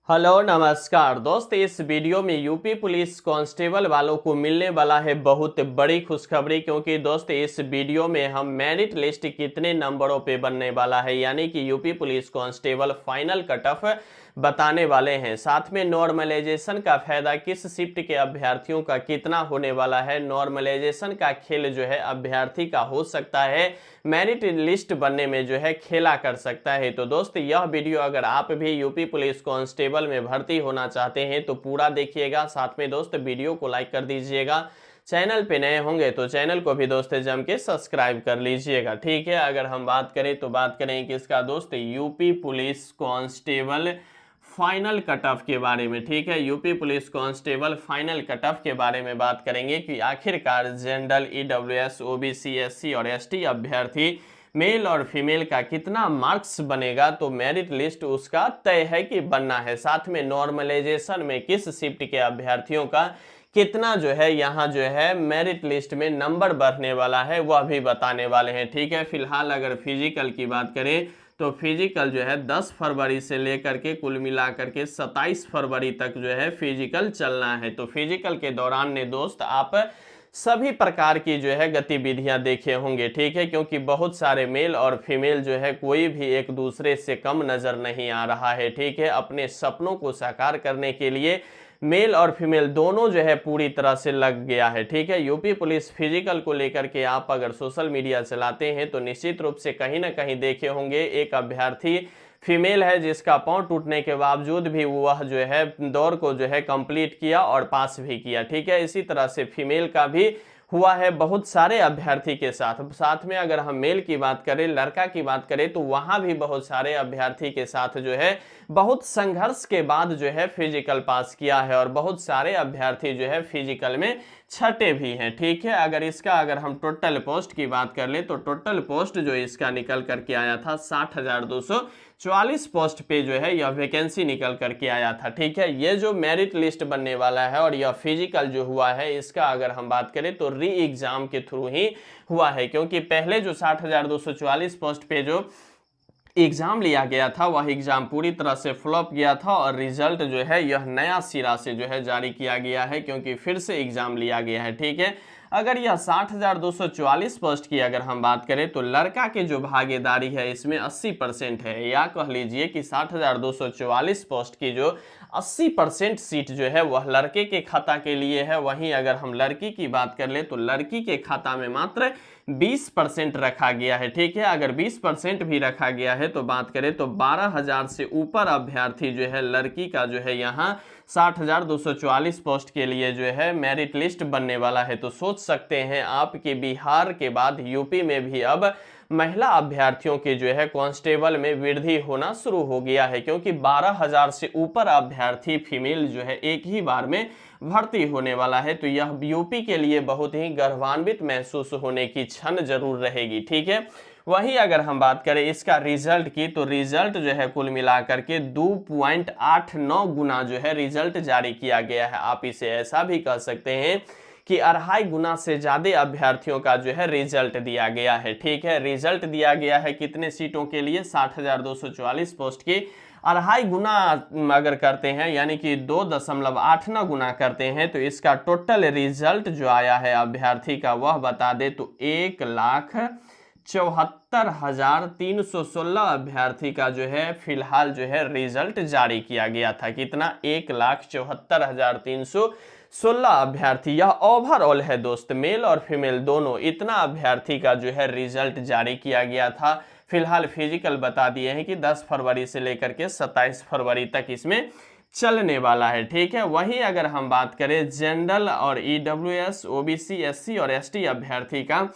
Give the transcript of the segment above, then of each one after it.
Hello नमस्कार दोस्त। इस वीडियो में यूपी पुलिस कांस्टेबल वालों को मिलने वाला है बहुत बड़ी खुशखबरी, क्योंकि दोस्त इस वीडियो में हम मेरिट लिस्ट कितने नंबरों पे बनने वाला है यानी कि UP police constable final cut off बताने वाले हैं। साथ में नॉर्मलाइजेशन का फायदा किस शिफ्ट के अभ्यर्थियों का कितना होने वाला है, नॉर्मलाइजेशन का खेल जो है अभ्यर्थी का हो सकता है मेरिट लिस्ट बनने में जो है खेला कर सकता है। तो दोस्त यह वीडियो अगर आप भी यूपी पुलिस कांस्टेबल में भर्ती होना चाहते हैं तो पूरा देखिएगा। साथ में दोस्त वीडियो को लाइक कर दीजिएगा, चैनल पे नए होंगे तो चैनल को भी दोस्त जम के सब्सक्राइब कर लीजिएगा। ठीक है, अगर हम बात करें तो बात करें किसका दोस्त, UP police constable final cut off के बारे में। ठीक है, UP police constable final cut off के बारे में बात करेंगे कि आखिरकार जनरल, ईडब्ल्यूएस, ओबीसी, एससी और एसटी अभ्यर्थी मेल और फीमेल का कितना मार्क्स बनेगा, तो मेरिट लिस्ट उसका तय है कि बनना है। साथ में नॉर्मलाइजेशन में किस शिफ्ट के अभ्यर्थियों का कितना जो है यहाँ जो है मेरिट लिस्ट में नंबर बढ़ने वाला है वह भी बताने वाले हैं। ठीक है, फिलहाल अगर फिजिकल की बात करें तो फिजिकल जो है 10 फरवरी से लेकर के कुल मिलाकर के 27 फरवरी तक जो है फिजिकल चलना है। तो फिजिकल के दौरान ने दोस्त आप सभी प्रकार की जो है गतिविधियां देखे होंगे। ठीक है, क्योंकि बहुत सारे मेल और फीमेल जो है कोई भी एक दूसरे से कम नजर नहीं आ रहा है। ठीक है, अपने सपनों को साकार करने के लिए मेल और फीमेल दोनों जो है पूरी तरह से लग गया है। ठीक है, यूपी पुलिस फिजिकल को लेकर के आप अगर सोशल मीडिया चलाते हैं तो निश्चित रूप से कहीं ना कहीं देखे होंगे एक अभ्यर्थी फीमेल है जिसका पांव टूटने के बावजूद भी वह जो है दौड़ को जो है कंप्लीट किया और पास भी किया। ठीक है, इसी तरह से फीमेल का भी हुआ है बहुत सारे अभ्यर्थी के साथ। साथ में अगर हम मेल की बात करें, लड़का की बात करें, तो वहां भी बहुत सारे अभ्यर्थी के साथ जो है बहुत संघर्ष के बाद जो है फिजिकल पास किया है और बहुत सारे अभ्यर्थी जो है फिजिकल में छठे भी हैं। ठीक है, अगर हम टोटल पोस्ट की बात कर ले तो टोटल पोस्ट जो इसका निकल करके आया था 60,244 पोस्ट पे जो है यह वैकेंसी निकल करके आया था। ठीक है, ये जो मेरिट लिस्ट बनने वाला है और यह फिजिकल जो हुआ है इसका अगर हम बात करें तो री एग्जाम के थ्रू ही हुआ है, क्योंकि पहले जो 60,244 पोस्ट पे जो एग्जाम लिया गया था वह एग्जाम पूरी तरह से फ्लॉप गया था और रिजल्ट जो है यह नया सिरा से जो है जारी किया गया है, क्योंकि फिर से एग्जाम लिया गया है। ठीक है, अगर यह 60,244 पोस्ट की अगर हम बात करें तो लड़का के जो भागीदारी है इसमें 80% है, या कह लीजिए कि 60,244 पोस्ट की जो 80% सीट जो है वह लड़के के खाता के लिए है। वहीं अगर हम लड़की की बात कर ले तो लड़की के खाता में मात्र 20% रखा गया है। ठीक है, अगर 20% भी रखा गया है तो बात करें तो 12,000 से ऊपर अभ्यर्थी जो है लड़की का जो है यहाँ 60,244 पोस्ट के लिए जो है मेरिट लिस्ट बनने वाला है। तो सोच सकते हैं आप कि बिहार के बाद यूपी में भी अब महिला अभ्यर्थियों के जो है कांस्टेबल में वृद्धि होना शुरू हो गया है, क्योंकि 12,000 से ऊपर अभ्यर्थी फीमेल जो है एक ही बार में भर्ती होने वाला है। तो यह यूपी के लिए बहुत ही गौरवान्वित महसूस होने की क्षण जरूर रहेगी। ठीक है, वहीं अगर हम बात करें इसका रिजल्ट की तो रिजल्ट जो है कुल मिलाकर के 2.89 गुना जो है रिजल्ट जारी किया गया है। आप इसे ऐसा भी कह सकते हैं कि 2.5 गुना से ज्यादा अभ्यर्थियों का जो है रिजल्ट दिया गया है। ठीक है, रिजल्ट दिया गया है कितने सीटों के लिए, 60,244 पोस्ट की 2.5 गुना अगर करते हैं यानी कि 2.89 गुना करते हैं तो इसका टोटल रिजल्ट जो आया है अभ्यर्थी का वह बता दे तो 1,74,316 अभ्यर्थी का जो है फिलहाल जो है रिजल्ट जारी किया गया था। कितना, 1,74,316 अभ्यर्थी। यह ओवरऑल है दोस्त, मेल और फीमेल दोनों, इतना अभ्यर्थी का जो है रिजल्ट जारी किया गया था। फिलहाल फिजिकल बता दिए हैं कि 10 फरवरी से लेकर के 27 फरवरी तक इसमें चलने वाला है। ठीक है, वहीं अगर हम बात करें जनरल और ईडब्ल्यूएस, ओबीसी, एससी और एसटी अभ्यर्थी का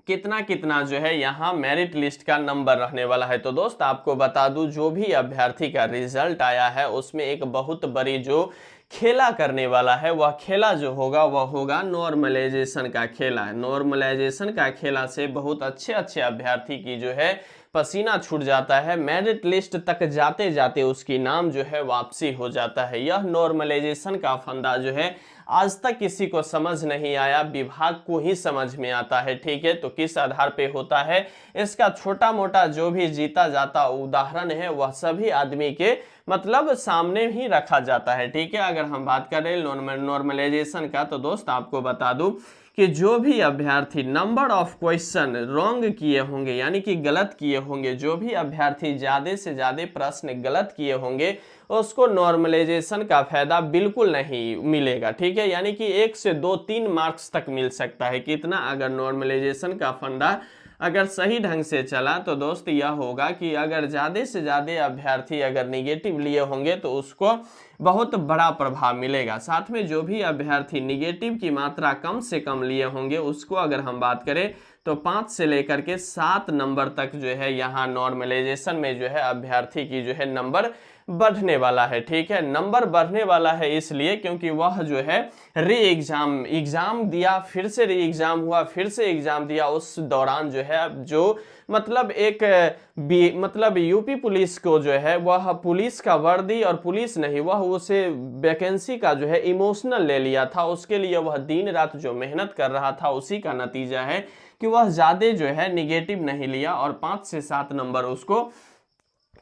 कितना कितना जो है यहाँ मेरिट लिस्ट का नंबर रहने वाला है। तो दोस्त आपको बता दूं, जो भी अभ्यर्थी का रिजल्ट आया है उसमें एक बहुत बड़ी जो खेला करने वाला है वह खेला जो होगा वह होगा नॉर्मलाइजेशन का खेला। नॉर्मलाइजेशन का खेला से बहुत अच्छे अच्छे अभ्यर्थी की जो है पसीना छूट जाता है, मेरिट लिस्ट तक जाते जाते उसकी नाम जो है वापसी हो जाता है। यह नॉर्मलाइजेशन का फंदा जो है आज तक किसी को समझ नहीं आया, विभाग को ही समझ में आता है। ठीक है, तो किस आधार पे होता है, इसका छोटा मोटा जो भी जीता जाता उदाहरण है वह सभी आदमी के मतलब सामने ही रखा जाता है। ठीक है, अगर हम बात करें नॉर्मलाइजेशन का, तो दोस्त आपको बता दूं कि जो भी अभ्यर्थी नंबर ऑफ क्वेश्चन रॉन्ग किए होंगे, यानी कि गलत किए होंगे, जो भी अभ्यर्थी ज़्यादा से ज़्यादा प्रश्न गलत किए होंगे उसको नॉर्मलाइजेशन का फायदा बिल्कुल नहीं मिलेगा। ठीक है, यानी कि 1 से 2-3 मार्क्स तक मिल सकता है। कितना? अगर नॉर्मलाइजेशन का फंडा अगर सही ढंग से चला तो दोस्त यह होगा कि अगर ज़्यादा से ज़्यादा अभ्यर्थी अगर निगेटिव लिए होंगे तो उसको बहुत बड़ा प्रभाव मिलेगा। साथ में जो भी अभ्यर्थी निगेटिव की मात्रा कम से कम लिए होंगे उसको अगर हम बात करें तो 5 से लेकर के 7 नंबर तक जो है यहाँ नॉर्मलाइजेशन में जो है अभ्यर्थी की जो है नंबर बढ़ने वाला है। ठीक है, नंबर बढ़ने वाला है इसलिए क्योंकि वह जो है एग्जाम दिया, फिर से री एग्जाम हुआ, फिर से एग्जाम दिया, उस दौरान जो है जो मतलब एक मतलब यूपी पुलिस को जो है वह पुलिस का वर्दी और पुलिस नहीं, वह उसे वैकेंसी का जो है इमोशनल ले लिया था। उसके लिए वह दिन रात जो मेहनत कर रहा था उसी का नतीजा है कि वह ज़्यादा जो है निगेटिव नहीं लिया और 5 से 7 नंबर उसको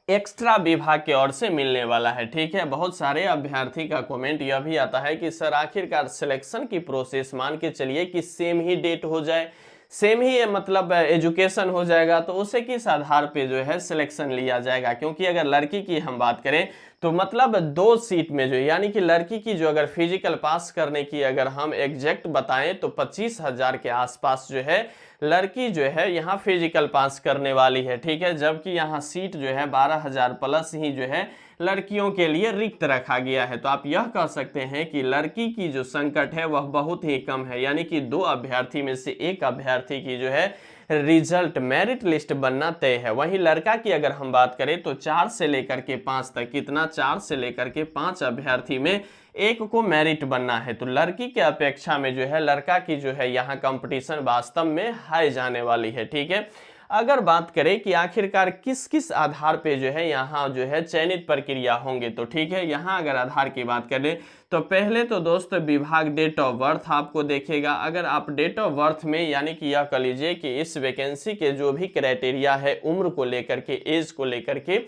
एक्स्ट्रा विभाग की ओर से मिलने वाला है। ठीक है, बहुत सारे अभ्यर्थी का कमेंट यह भी आता है कि सर आखिरकार सिलेक्शन की प्रोसेस मान के चलिए कि सेम ही डेट हो जाए, सेम ही मतलब एजुकेशन हो जाएगा, तो उसे किस आधार पे जो है सिलेक्शन लिया जाएगा? क्योंकि अगर लड़की की हम बात करें तो मतलब 2 सीट में जो यानी कि लड़की की जो अगर फिजिकल पास करने की अगर हम एग्जैक्ट बताएं तो 25,000 के आसपास जो है लड़की जो है यहाँ फिजिकल पास करने वाली है। ठीक है, जबकि यहाँ सीट जो है 12,000 प्लस ही जो है लड़कियों के लिए रिक्त रखा गया है। तो आप यह कह सकते हैं कि लड़की की जो संकट है वह बहुत ही कम है, यानी कि 2 अभ्यर्थी में से 1 अभ्यर्थी की जो है रिजल्ट मेरिट लिस्ट बनना तय है। वहीं लड़का की अगर हम बात करें तो 4 से लेकर के 5 तक, कितना? 4 से लेकर के 5 अभ्यर्थी में 1 को मेरिट बनना है। तो लड़की के अपेक्षा में जो है लड़का की जो है यहाँ कंपटीशन वास्तव में हाई जाने वाली है। ठीक है, अगर बात करें कि आखिरकार किस किस आधार पे जो है यहाँ जो है चयनित प्रक्रिया होंगे, तो ठीक है, यहाँ अगर आधार की बात करें तो पहले तो दोस्त विभाग डेट ऑफ बर्थ आपको देखेगा। अगर आप डेट ऑफ बर्थ में यानी कि यह कह लीजिए कि इस वैकेंसी के जो भी क्राइटेरिया है उम्र को लेकर के, एज को लेकर के,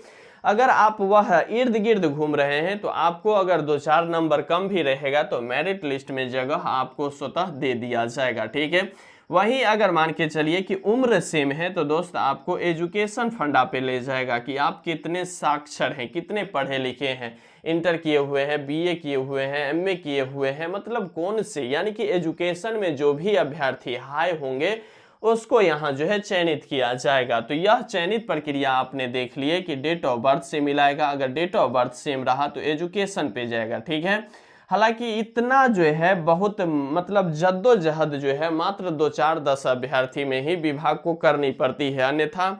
अगर आप वह इर्द गिर्द घूम रहे हैं तो आपको अगर 2-4 नंबर कम भी रहेगा तो मेरिट लिस्ट में जगह आपको स्वतः दे दिया जाएगा। ठीक है, वहीं अगर मान के चलिए कि उम्र सेम है तो दोस्त आपको एजुकेशन फंडा पे ले जाएगा कि आप कितने साक्षर हैं, कितने पढ़े लिखे हैं, इंटर किए हुए हैं, बीए किए हुए हैं, एमए किए हुए हैं, मतलब कौन से, यानी कि एजुकेशन में जो भी अभ्यर्थी हाई होंगे उसको यहाँ जो है चयनित किया जाएगा। तो यह चयनित प्रक्रिया आपने देख लिए कि डेट ऑफ बर्थ से मिलाएगा, अगर डेट ऑफ बर्थ सेम रहा तो एजुकेशन पे जाएगा। ठीक है, हालांकि इतना जो है बहुत मतलब जद्दोजहद जो है मात्र 2-4-10 अभ्यर्थी में ही विभाग को करनी पड़ती है, अन्यथा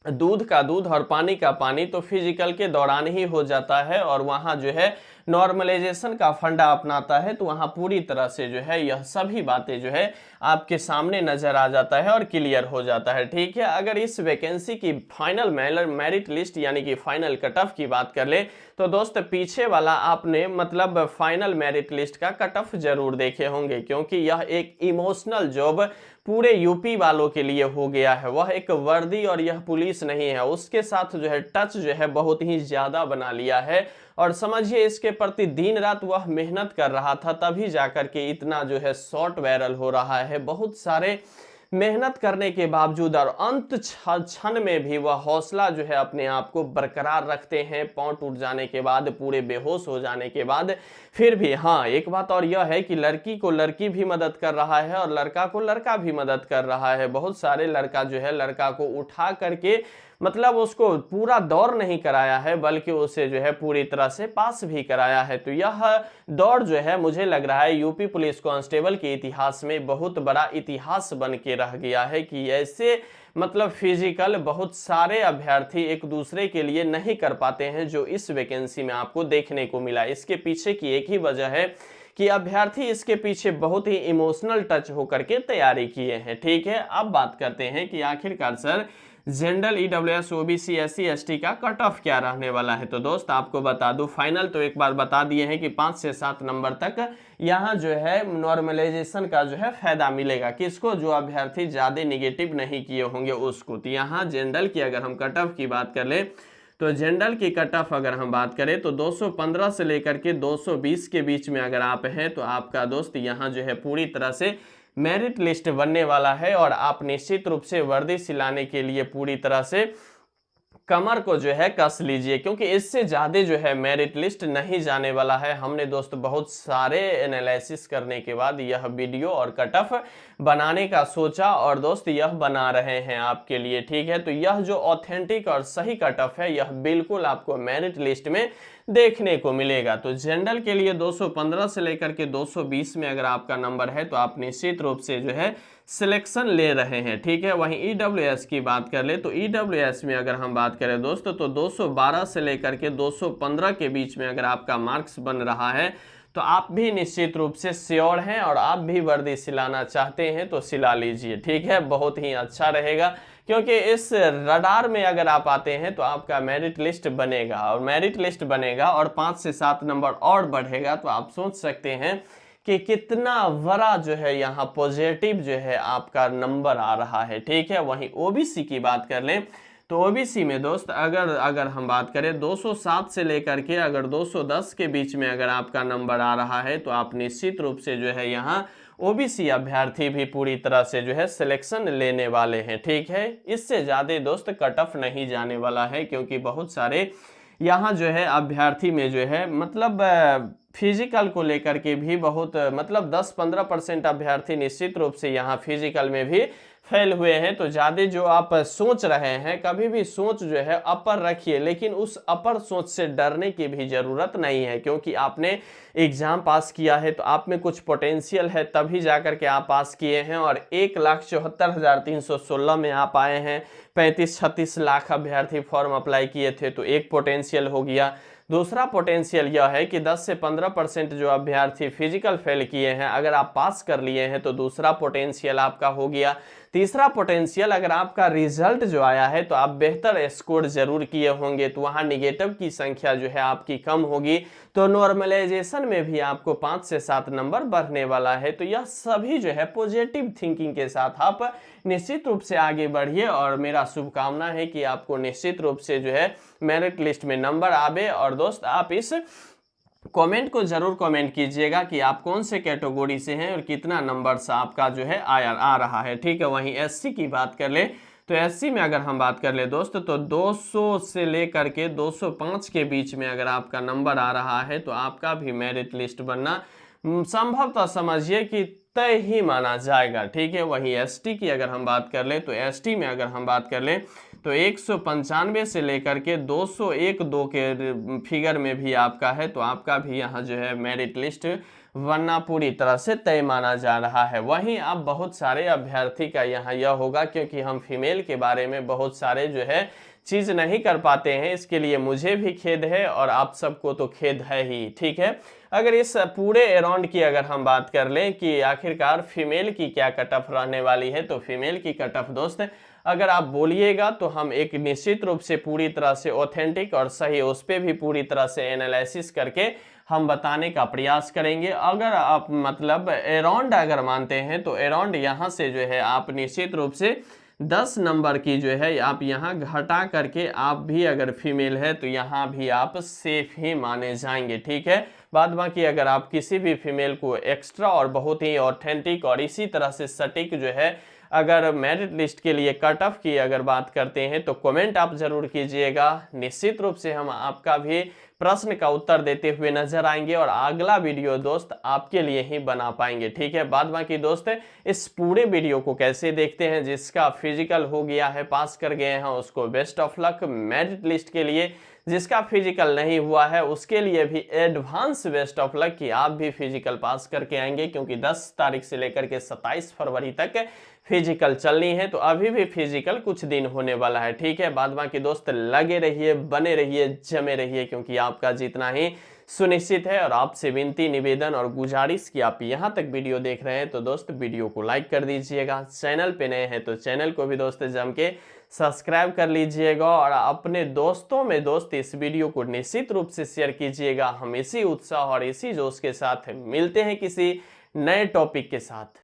दूध का दूध और पानी का पानी तो फिजिकल के दौरान ही हो जाता है और वहाँ जो है नॉर्मलाइजेशन का फंडा अपनाता है, तो वहाँ पूरी तरह से जो है यह सभी बातें जो है आपके सामने नजर आ जाता है और क्लियर हो जाता है। ठीक है, अगर इस वैकेंसी की फाइनल मेरिट लिस्ट यानी कि फाइनल कट ऑफ की बात कर ले तो दोस्त पीछे वाला आपने मतलब फाइनल मेरिट लिस्ट का कट ऑफ जरूर देखे होंगे, क्योंकि यह एक इमोशनल जॉब पूरे यूपी वालों के लिए हो गया है। वह एक वर्दी और यह पुलिस नहीं है, उसके साथ जो है टच जो है बहुत ही ज्यादा बना लिया है और समझिए इसके प्रति दिन रात वह मेहनत कर रहा था, तभी जाकर के इतना जो है शॉर्ट वायरल हो रहा है। बहुत सारे मेहनत करने के बावजूद और अंत क्षण में भी वह हौसला जो है अपने आप को बरकरार रखते हैं, पांव टूट जाने के बाद, पूरे बेहोश हो जाने के बाद फिर भी। हाँ, एक बात और यह है कि लड़की को लड़की भी मदद कर रहा है और लड़का को लड़का भी मदद कर रहा है। बहुत सारे लड़का जो है लड़का को उठा करके मतलब उसको पूरा दौर नहीं कराया है बल्कि उसे जो है पूरी तरह से पास भी कराया है। तो यह दौर जो है मुझे लग रहा है यूपी पुलिस कांस्टेबल के इतिहास में बहुत बड़ा इतिहास बन के रह गया है कि ऐसे मतलब फिजिकल बहुत सारे अभ्यर्थी एक दूसरे के लिए नहीं कर पाते हैं जो इस वैकेंसी में आपको देखने को मिला। इसके पीछे की एक ही वजह है कि अभ्यर्थी इसके पीछे बहुत ही इमोशनल टच होकर के तैयारी किए हैं। ठीक है, अब बात करते हैं कि आखिरकार sir general EWS OBC SC ST का कट ऑफ क्या रहने वाला है। तो दोस्त आपको बता दूं, फाइनल तो एक बार बता दिए हैं कि 5 से 7 नंबर तक यहाँ जो है नॉर्मलाइजेशन का जो है फायदा मिलेगा। किसको? जो अभ्यर्थी ज्यादा निगेटिव नहीं किए होंगे उसको। तो यहाँ जनरल की अगर हम कट ऑफ की बात कर ले तो जनरल की कट ऑफ अगर हम बात करें तो 215 से लेकर के 220 के बीच में अगर आप हैं तो आपका दोस्त यहाँ जो है पूरी तरह से मेरिट लिस्ट बनने वाला है और आप निश्चित रूप से वर्दी सिलाने के लिए पूरी तरह से कमर को जो है कस लीजिए, क्योंकि इससे ज़्यादा जो है मेरिट लिस्ट नहीं जाने वाला है। हमने दोस्त बहुत सारे एनालिसिस करने के बाद यह वीडियो और कट ऑफ बनाने का सोचा और दोस्त यह बना रहे हैं आपके लिए, ठीक है। तो यह जो ऑथेंटिक और सही कट ऑफ है यह बिल्कुल आपको मेरिट लिस्ट में देखने को मिलेगा। तो जनरल के लिए 215 से लेकर के 220 में अगर आपका नंबर है तो आप निश्चित रूप से जो है सिलेक्शन ले रहे हैं, ठीक है। वहीं ईडब्ल्यूएस की बात कर ले तो ईडब्ल्यूएस में अगर हम बात करें दोस्तों तो 212 से लेकर के 215 के बीच में अगर आपका मार्क्स बन रहा है तो आप भी निश्चित रूप से श्योर हैं और आप भी वर्दी सिलाना चाहते हैं तो सिला लीजिए, ठीक है। बहुत ही अच्छा रहेगा, क्योंकि इस रडार में अगर आप आते हैं तो आपका मेरिट लिस्ट बनेगा और मेरिट लिस्ट बनेगा और 5 से 7 नंबर और बढ़ेगा। तो आप सोच सकते हैं कि कितना बड़ा जो है यहाँ पॉजिटिव जो है आपका नंबर आ रहा है, ठीक है। वहीं ओबीसी की बात कर लें तो ओबीसी में दोस्त अगर हम बात करें 207 से लेकर के अगर 210 के बीच में अगर आपका नंबर आ रहा है तो आप निश्चित रूप से जो है यहाँ ओबीसी अभ्यर्थी भी पूरी तरह से जो है सिलेक्शन लेने वाले हैं, ठीक है। इससे ज़्यादा दोस्त कट ऑफ नहीं जाने वाला है, क्योंकि बहुत सारे यहाँ जो है अभ्यर्थी में जो है मतलब फिजिकल को लेकर के भी बहुत मतलब 10-15% अभ्यर्थी निश्चित रूप से यहाँ फिजिकल में भी फेल हुए हैं। तो ज़्यादा जो आप सोच रहे हैं, कभी भी सोच जो है अपर रखिए, लेकिन उस अपर सोच से डरने की भी ज़रूरत नहीं है, क्योंकि आपने एग्ज़ाम पास किया है तो आप में कुछ पोटेंशियल है तभी जाकर के आप पास किए हैं और 1,74,316 में आप आए हैं। 35-36 लाख अभ्यर्थी फॉर्म अप्लाई किए थे तो एक पोटेंशियल हो गया। दूसरा पोटेंशियल यह है कि 10 से 15% जो अभ्यर्थी फिजिकल फेल किए हैं अगर आप पास कर लिए हैं तो दूसरा पोटेंशियल आपका हो गया। तीसरा पोटेंशियल अगर आपका रिजल्ट जो आया है तो आप बेहतर स्कोर जरूर किए होंगे तो वहाँ निगेटिव की संख्या जो है आपकी कम होगी, तो नॉर्मलाइजेशन में भी आपको 5 से 7 नंबर बढ़ने वाला है। तो यह सभी जो है पॉजिटिव थिंकिंग के साथ आप निश्चित रूप से आगे बढ़िए और मेरा शुभकामना है कि आपको निश्चित रूप से जो है मेरिट लिस्ट में नंबर आवे। और दोस्त आप इस कमेंट को जरूर कमेंट कीजिएगा कि आप कौन से कैटेगरी से हैं और कितना नंबर्स आपका जो है आ रहा है, ठीक है। वहीं एससी की बात कर ले तो एससी में अगर हम बात कर ले दोस्त तो 200 से लेकर के 205 के बीच में अगर आपका नंबर आ रहा है तो आपका भी मेरिट लिस्ट बनना संभवतः समझिए कि तय ही माना जाएगा, ठीक है। वहीं एसटी की अगर हम बात कर ले तो एसटी में अगर हम बात कर ले तो 195 से लेकर के 201-2 के फिगर में भी आपका है तो आपका भी यहाँ जो है मेरिट लिस्ट बनना पूरी तरह से तय माना जा रहा है। वहीं अब बहुत सारे अभ्यर्थी का यहाँ यह होगा, क्योंकि हम फीमेल के बारे में बहुत सारे जो है चीज़ नहीं कर पाते हैं, इसके लिए मुझे भी खेद है और आप सबको तो खेद है ही, ठीक है। अगर इस पूरे अराउंड की अगर हम बात कर लें कि आखिरकार फीमेल की क्या कट ऑफ रहने वाली है तो फीमेल की कट ऑफ दोस्त अगर आप बोलिएगा तो हम एक निश्चित रूप से पूरी तरह से ऑथेंटिक और सही उस पर भी पूरी तरह से एनालिसिस करके हम बताने का प्रयास करेंगे। अगर आप मतलब अराउंड अगर मानते हैं तो अराउंड यहाँ से जो है आप निश्चित रूप से 10 नंबर की जो है आप यहाँ घटा करके आप भी अगर फीमेल है तो यहाँ भी आप सेफ ही माने जाएंगे, ठीक है। बाद बाकी अगर आप किसी भी फीमेल को एक्स्ट्रा और बहुत ही ऑथेंटिक और इसी तरह से सटीक जो है अगर मेरिट लिस्ट के लिए कट ऑफ की अगर बात करते हैं तो कमेंट आप जरूर कीजिएगा। निश्चित रूप से हम आपका भी प्रश्न का उत्तर देते हुए नजर आएंगे और अगला वीडियो दोस्त आपके लिए ही बना पाएंगे, ठीक है। बाद बाकी दोस्त इस पूरे वीडियो को कैसे देखते हैं, जिसका फिजिकल हो गया है पास कर गए हैं उसको best of luck. Merit list के लिए जिसका फिजिकल नहीं हुआ है उसके लिए भी एडवांस बेस्ट ऑफ लक कि आप भी फिजिकल पास करके आएंगे, क्योंकि 10 तारीख से लेकर के 27 फरवरी तक फिजिकल चलनी है तो अभी भी फिजिकल कुछ दिन होने वाला है, ठीक है। बाद बाकी दोस्त लगे रहिए, बने रहिए, जमे रहिए, क्योंकि आपका जीतना ही सुनिश्चित है। और आपसे विनती, निवेदन और गुजारिश कि आप यहाँ तक वीडियो देख रहे हैं तो दोस्त वीडियो को लाइक कर दीजिएगा। चैनल पे नए हैं तो चैनल को भी दोस्त जम के सब्सक्राइब कर लीजिएगा और अपने दोस्तों में दोस्त इस वीडियो को निश्चित रूप से शेयर कीजिएगा। हम इसी उत्साह और इसी जोश के साथ मिलते हैं किसी नए टॉपिक के साथ।